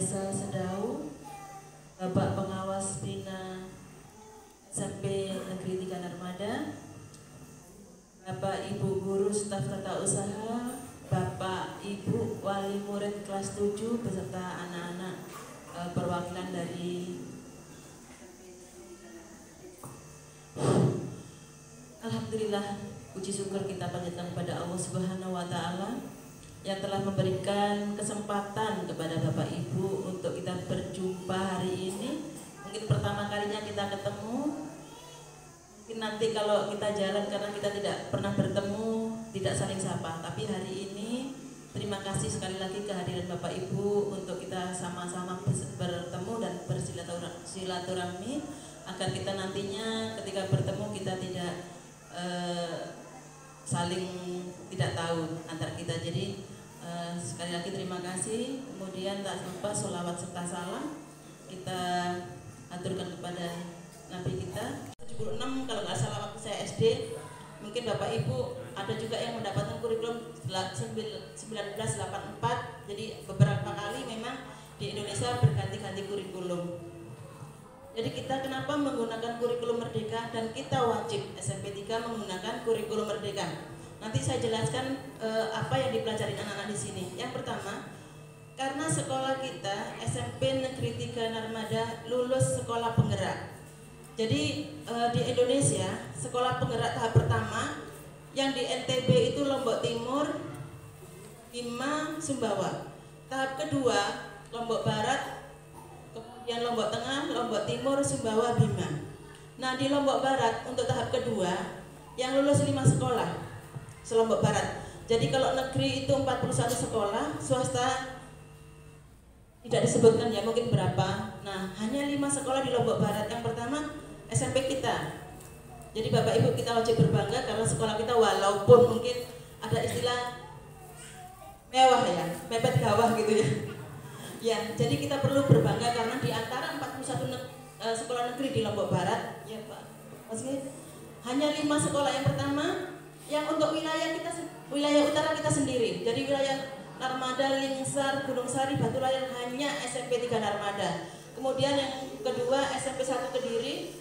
Desa Sedau, Bapak Pengawas Bina SMP Negeri 3 Narmada, Bapak Ibu Guru Staf Tata Usaha, Bapak Ibu Wali Murid kelas 7 beserta anak-anak perwakilan dari Alhamdulillah, puji syukur kita panjatkan kepada Allah Subhanahu wa Ta'ala yang telah memberikan kesempatan kepada Bapak Ibu untuk kita berjumpa hari ini. Mungkin pertama kalinya kita ketemu. Mungkin nanti kalau kita jalan karena kita tidak pernah bertemu, tidak saling sapa. Tapi hari ini terima kasih sekali lagi kehadiran Bapak Ibu untuk kita sama-sama bertemu dan bersilaturahmi agar kita nantinya ketika bertemu kita tidak saling tidak tahu antar kita. Jadi sekali lagi terima kasih. Kemudian tak lupa sholawat serta salam kita aturkan kepada Nabi kita. 76 kalau nggak salah waktu saya SD. Mungkin Bapak Ibu ada juga yang mendapatkan kurikulum 1984. Jadi beberapa kali memang di Indonesia berganti-ganti kurikulum. Jadi kita kenapa menggunakan kurikulum merdeka dan kita wajib SMP 3 menggunakan kurikulum merdeka. Nanti saya jelaskan apa yang dipelajari anak-anak di sini. Yang pertama, karena sekolah kita SMP Negeri 3 Narmada lulus sekolah penggerak. Jadi di Indonesia sekolah penggerak tahap pertama yang di NTB itu Lombok Timur, Bima, Sumbawa. Tahap kedua Lombok Barat, kemudian Lombok Tengah, Lombok Timur, Sumbawa, Bima. Nah di Lombok Barat untuk tahap kedua yang lulus 5 sekolah se-Lombok Barat. Jadi kalau negeri itu 41 sekolah, swasta tidak disebutkan ya mungkin berapa. Nah hanya 5 sekolah di Lombok Barat. Yang pertama SMP kita. Jadi Bapak Ibu kita wajib berbangga karena sekolah kita walaupun mungkin ada istilah mewah ya, mepet gawah gitu ya. Ya, jadi kita perlu berbangga karena di antara 41 sekolah negeri di Lombok Barat, ya Pak, maksudnya hanya 5 sekolah. Yang pertama, yang untuk wilayah utara kita sendiri. Jadi wilayah Narmada, Lingsar, Gunung Sari, Batu Layar hanya SMP 3 Narmada. Kemudian yang kedua SMP 1 Kediri,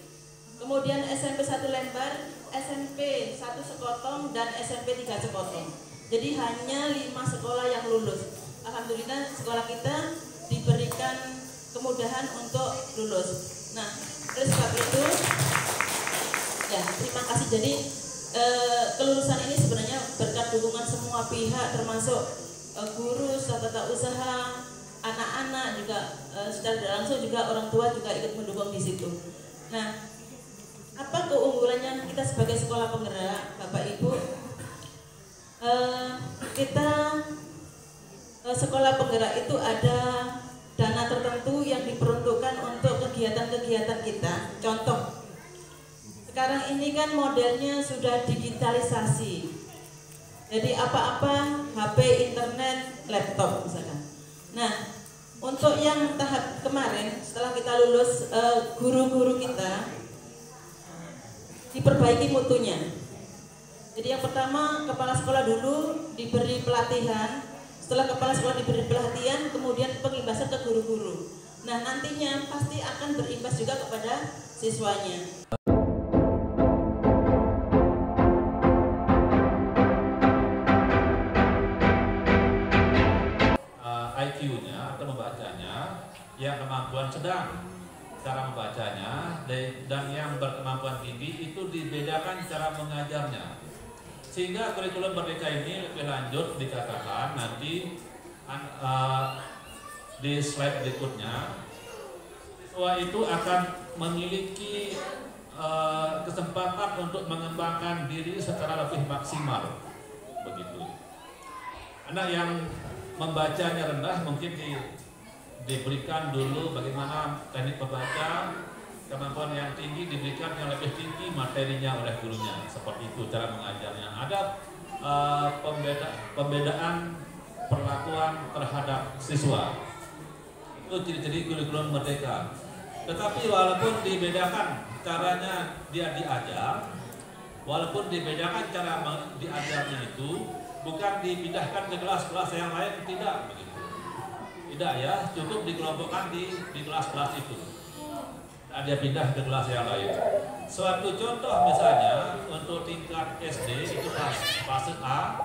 kemudian SMP 1 Lembar, SMP 1 Sekotong, dan SMP 3 Sekotong. Jadi hanya 5 sekolah yang lulus. Alhamdulillah sekolah kita diberikan kemudahan untuk lulus. Nah, oleh sebab itu, ya terima kasih. Jadi kelulusan ini sebenarnya berkat dukungan semua pihak, termasuk guru, staf tata usaha, anak-anak juga secara langsung juga orang tua juga ikut mendukung di situ. Nah, apa keunggulannya kita sebagai sekolah penggerak, Bapak Ibu? Kita sekolah penggerak itu ada dana tertentu yang diperuntukkan untuk kegiatan-kegiatan kita. Contoh, sekarang ini kan modelnya sudah digitalisasi. Jadi apa-apa HP, internet, laptop misalkan. Nah, untuk yang tahap kemarin setelah kita lulus, guru-guru kita diperbaiki mutunya. Jadi yang pertama kepala sekolah dulu diberi pelatihan. Setelah kepala sekolah diberi pelatihan, kemudian pengimbasan ke guru-guru. Nah nantinya pasti akan berimbas juga kepada siswanya. IQ-nya atau membacanya yang kemampuan sedang cara membacanya dan yang berkemampuan tinggi itu dibedakan cara mengajarnya. Sehingga kurikulum merdeka ini lebih lanjut dikatakan nanti di slide berikutnya, siswa itu akan memiliki kesempatan untuk mengembangkan diri secara lebih maksimal, begitu. Anak yang membacanya rendah mungkin diberikan dulu bagaimana teknik membaca, kemampuan yang tinggi diberikan yang lebih tinggi materinya oleh gurunya, seperti itu cara mengajarnya. Ada pembedaan perlakuan terhadap siswa, itu ciri-ciri kurikulum merdeka. Tetapi walaupun dibedakan caranya dia diajar, walaupun dibedakan cara diajarnya itu bukan dipindahkan ke kelas-kelas yang lain, tidak begitu. Tidak ya, cukup dikelompokkan di kelas-kelas itu. Nah, dia pindah ke kelas yang lain. Suatu contoh misalnya untuk tingkat SD itu fase A.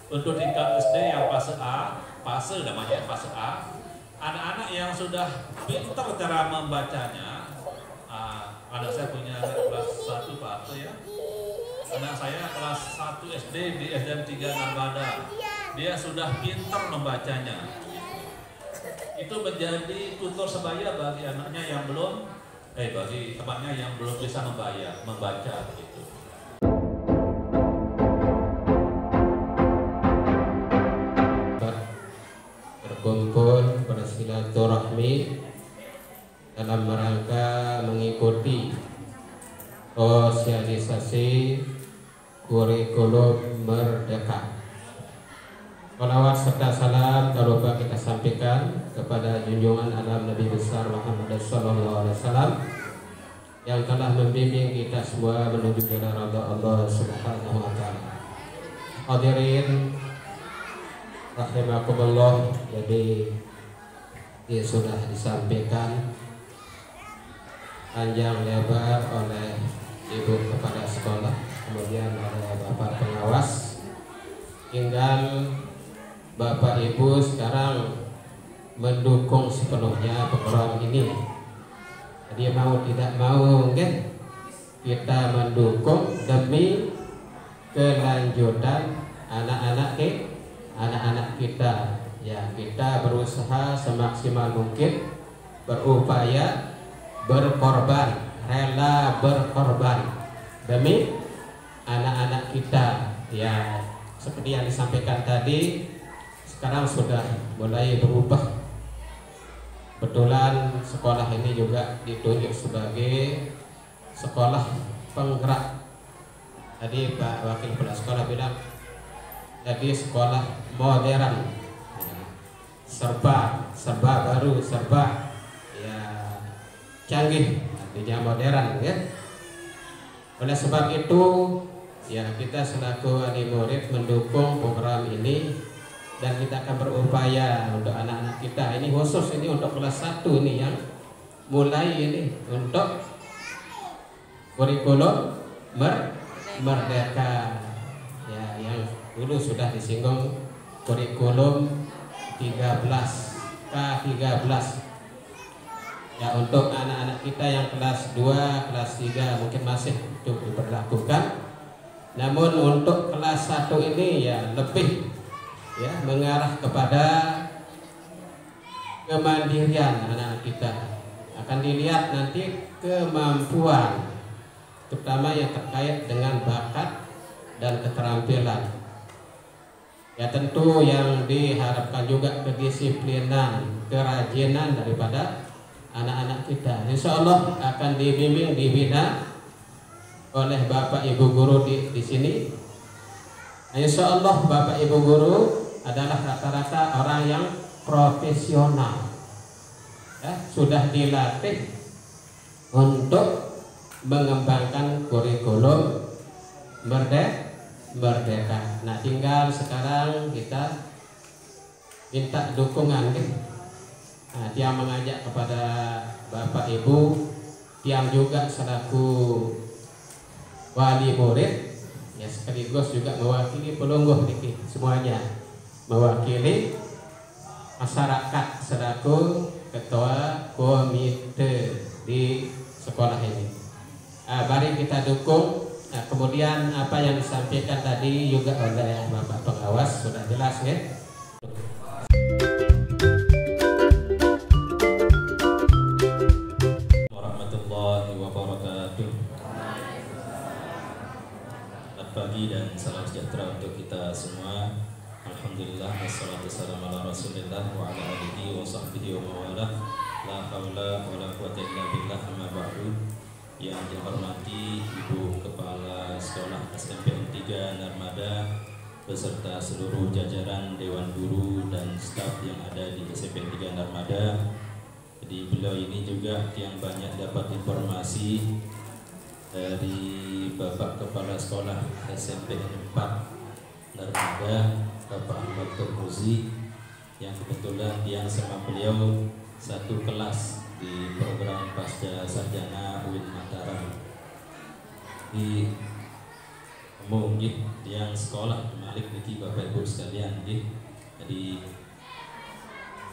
Untuk tingkat SD yang fase A, fase namanya fase A. Anak-anak yang sudah pintar cara membacanya, anak saya punya anak kelas 1 Pak Arto ya. Anak saya kelas 1 SD di SDN 3 Narmada. Dia sudah pintar membacanya. Itu menjadi tutor sebaya bagi anaknya yang belum bagi temannya yang belum bisa membaca gitu. Berkumpul bersilaturahmi dalam rangka mengikuti sosialisasi kurikulum merdeka. Salawat serta salam tak lupa kita sampaikan kepada junjungan alam Nabi besar Muhammad SAW yang telah membimbing kita semua menuju ke ridha Allah Subhanahu wa taala. Hadirin rahimakumullah, jadi dia sudah disampaikan panjang lebar oleh Ibu Kepala Sekolah, kemudian oleh Bapak Pengawas. Tinggal Bapak Ibu sekarang mendukung sepenuhnya program ini. Jadi mau tidak mau kan kita mendukung demi kelanjutan anak-anak kita. Ya, kita berusaha semaksimal mungkin, berupaya, berkorban, rela berkorban demi anak-anak kita. Ya, seperti yang disampaikan tadi, sekarang sudah mulai berubah. Kebetulan sekolah ini juga ditunjuk sebagai sekolah penggerak. Tadi Pak Wakil Kepala Sekolah bilang jadi sekolah modern, serba baru, serba ya canggih, artinya modern ya. Oleh sebab itu ya kita selaku wali murid mendukung program ini, dan kita akan berupaya untuk anak-anak kita ini, khusus ini untuk kelas 1 ini yang mulai ini untuk kurikulum merdeka ya, yang dulu sudah disinggung kurikulum 13K13 ya. Untuk anak-anak kita yang kelas 2, kelas 3 mungkin masih untuk diberlakukan, namun untuk kelas 1 ini ya lebih ya mengarah kepada kemandirian anak-anak kita. Akan dilihat nanti kemampuan, terutama yang terkait dengan bakat dan keterampilan. Ya tentu yang diharapkan juga kedisiplinan, kerajinan daripada anak-anak kita. Insya Allah akan dibimbing, dibina oleh Bapak Ibu guru di sini. Insya Allah Bapak Ibu guru adalah rata-rata orang yang profesional ya, sudah dilatih untuk mengembangkan kurikulum merdeka. Nah tinggal sekarang kita minta dukungan kan? Nah, Tiang mengajak kepada Bapak Ibu, Tiang juga selaku wali murid ya, sekaligus juga mewakili pelungguh niki semuanya, mewakili masyarakat selaku ketua komite di sekolah ini. Mari kita dukung. Nah, kemudian apa yang disampaikan tadi juga oleh Bapak Pengawas sudah jelas ya. Warahmatullahi wabarakatuh. Selamat pagi dan salam sejahtera untuk kita semua. Alhamdulillah, wassalatu wassalamu ala Rasulillah wa ala alihi wa sahbihi wa mawalah. La haula wa la quwwata illa billah, amma ba'du. Yang dihormati Ibu Kepala Sekolah SMPN 3 Narmada beserta seluruh jajaran Dewan Guru dan staf yang ada di SMPN 3 Narmada. Jadi beliau ini juga yang banyak dapat informasi dari Bapak Kepala Sekolah SMPN 4 Narmada, Bapak Ahmad Turmuzi, yang kebetulan yang sama beliau satu kelas di program Pasca Sarjana UIN Mataram di umum yang sekolah Malik niki Bapak Ibu sekalian jadi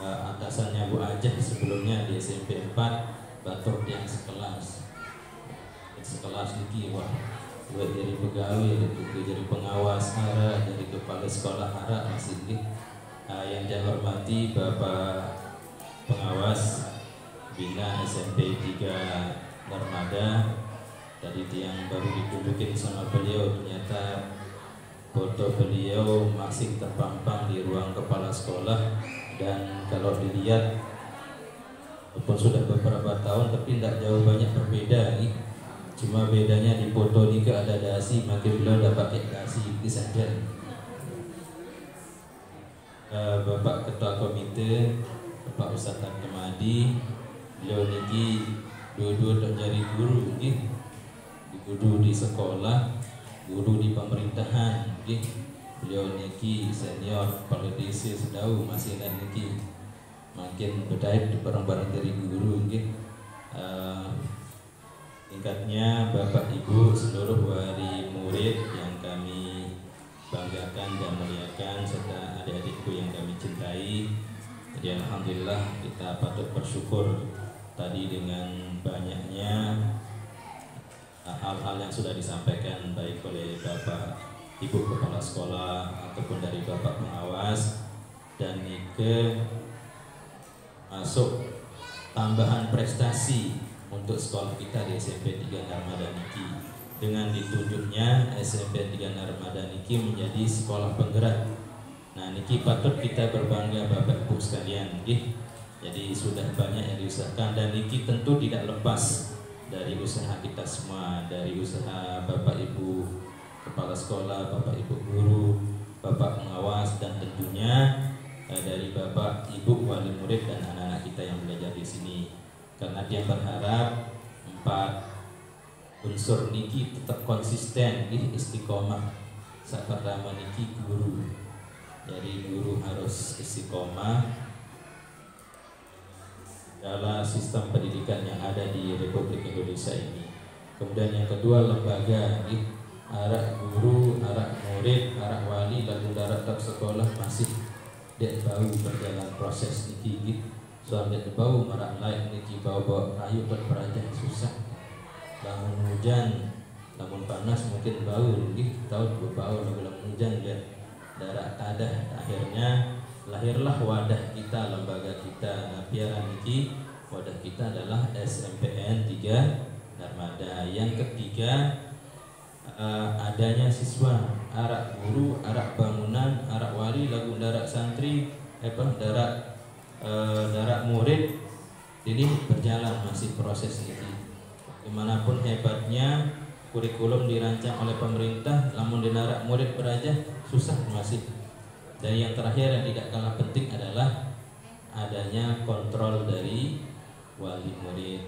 atasannya Bu Ajah sebelumnya di SMP 4 batur yang sekelas niki wah dari pegawai jadi pengawas hara dari kepala sekolah hara masih yang saya hormati Bapak pengawas Bina SMP 3 Narmada. Tadi yang baru ditunjukin sama beliau, ternyata foto beliau masih terpampang di ruang kepala sekolah. Dan kalau dilihat walaupun sudah beberapa tahun tapi tidak jauh banyak berbeda cuma bedanya di foto ini ada dasi, makin beliau udah pakai dasi itu saja. Bapak Ketua Komite Bapak Ustadz Kemadi, beliau niki dua-dua menjadi guru guru di sekolah, guru di pemerintahan beliau niki senior pada desa sedau masih niki makin berdaya di barang-barang dari guru tingkatnya Bapak Ibu seluruh wali murid yang kami banggakan dan muliakan serta adik-adikku yang kami cintai. Jadi alhamdulillah kita patut bersyukur tadi dengan banyaknya hal-hal yang sudah disampaikan baik oleh Bapak Ibu Kepala Sekolah ataupun dari Bapak Pengawas, dan Nike masuk tambahan prestasi untuk sekolah kita di SMP 3 Narmada Niki dengan ditunjuknya SMP 3 Narmada Niki menjadi sekolah penggerak. Nah niki patut kita berbangga Bapak Ibu sekalian jadi sudah banyak yang diusahakan dan niki tentu tidak lepas dari usaha kita semua, dari usaha Bapak Ibu Kepala Sekolah, Bapak Ibu Guru, Bapak Pengawas, dan tentunya dari Bapak Ibu Wali Murid dan anak-anak kita yang belajar di sini. Karena dia berharap 4 unsur niki tetap konsisten istiqomah saat pertama niki guru. Jadi guru harus istiqomah dalam sistem pendidikan yang ada di Republik Indonesia ini. Kemudian yang kedua lembaga arak guru, arak murid, arak wali lalu darat sekolah masih dia bau berjalan proses niki soalnya bau marak lain niki bawa kayu berperajah susah. Namun hujan, namun panas mungkin bau tahu bau namun hujan dia darat ada. Akhirnya lahirlah wadah kita, lembaga kita. Nah biara niki wadah kita adalah SMPN 3 Narmada. Yang ketiga adanya siswa arak guru, arak bangunan, arak wali, lagu darat santri, darat murid. Ini berjalan masih proses ini. Dimanapun hebatnya kurikulum dirancang oleh pemerintah, namun di darat murid beraja susah masih. Dan yang terakhir yang tidak kalah penting adalah adanya kontrol dari wali murid.